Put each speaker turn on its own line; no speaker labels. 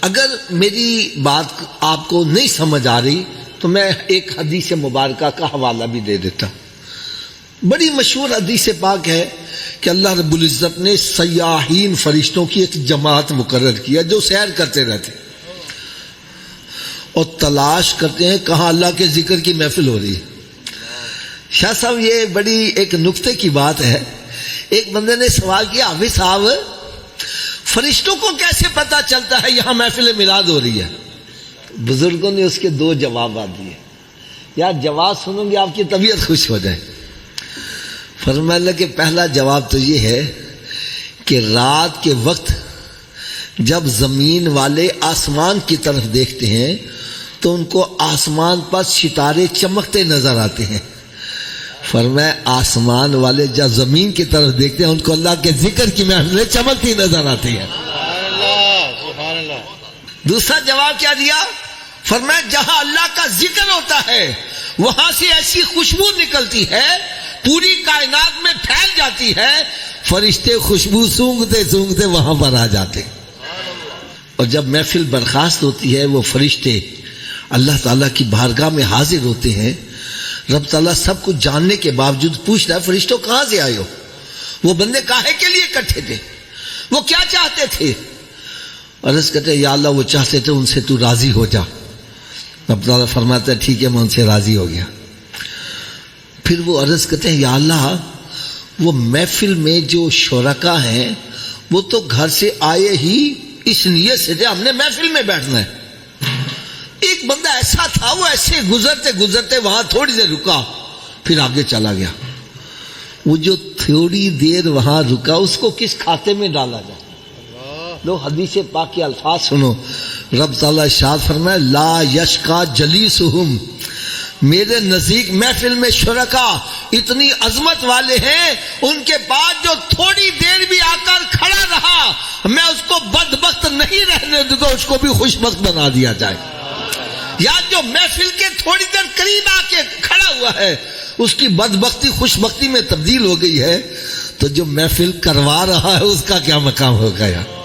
اگر میری بات آپ کو نہیں سمجھ آ رہی تو میں ایک حدیث مبارکہ کا حوالہ بھی دے دیتا ہوں. بڑی مشہور حدیث پاک ہے کہ اللہ رب العزت نے سیاحین فرشتوں کی ایک جماعت مقرر کیا جو سیر کرتے رہتے اور تلاش کرتے ہیں کہاں اللہ کے ذکر کی محفل ہو رہی ہے. شاہ صاحب یہ بڑی ایک نکتے کی بات ہے. ایک بندے نے سوال کیا حافظ صاحب فرشتوں کو کیسے پتا چلتا ہے یہاں محفل میلاد ہو رہی ہے؟ بزرگوں نے اس کے دو جوابات دیے. یار جواب سنوں گے آپ کی طبیعت خوش ہو جائے. فرمایا کہ پہلا جواب تو یہ ہے کہ رات کے وقت جب زمین والے آسمان کی طرف دیکھتے ہیں تو ان کو آسمان پر ستارے چمکتے نظر آتے ہیں. فرمایا آسمان والے جب زمین کی طرف دیکھتے ہیں ان کو اللہ کے ذکر کی محفلیں چمکتی نظر آتی ہیں.
سبحان اللہ.
دوسرا جواب کیا دیا؟ فرمایا جہاں اللہ کا ذکر ہوتا ہے وہاں سے ایسی خوشبو نکلتی ہے پوری کائنات میں پھیل جاتی ہے, فرشتے خوشبو سونگتے سونگتے وہاں پر آ جاتے. اور جب محفل برخاست ہوتی ہے وہ فرشتے اللہ تعالیٰ کی بارگاہ میں حاضر ہوتے ہیں. رب تعالیٰ سب کچھ جاننے کے باوجود پوچھتا ہے فرشتوں کہاں سے آئے ہو؟ وہ بندے کاہے کے لیے اکٹھے تھے؟ وہ کیا چاہتے تھے؟ عرض کرتے یا اللہ وہ چاہتے تھے ان سے تو راضی ہو جا. رب تعالیٰ فرماتا ہے ٹھیک ہے میں ان سے راضی ہو گیا. پھر وہ عرض کرتے ہیں یا اللہ وہ محفل میں جو شرکا ہیں وہ تو گھر سے آئے ہی اس نیت سے تھے ہم نے محفل میں بیٹھنا ہے. ایک بندہ ایسا تھا وہ ایسے گزرتے گزرتے وہاں تھوڑی دیر رکا پھر آگے چلا گیا. وہ جو تھوڑی دیر وہاں رکا اس کو کس کھاتے میں ڈالا جائے؟ لو حدیث پاک کے الفاظ سنو. رب تعالیٰ ارشاد فرمائے لا یشقا جلیسہم, میرے نزدیک محفل میں شرکا اتنی عظمت والے ہیں ان کے بعد جو تھوڑی دیر بھی آ کر کھڑا رہا میں اس کو بدبخت نہیں رہنے دوں گا, اس کو بھی خوشبخت بنا دیا جائے. یا جو محفل کے تھوڑی دیر قریب آ کے کھڑا ہوا ہے اس کی بدبختی خوشبختی میں تبدیل ہو گئی ہے, تو جو محفل کروا رہا ہے اس کا کیا مقام ہوگا. یار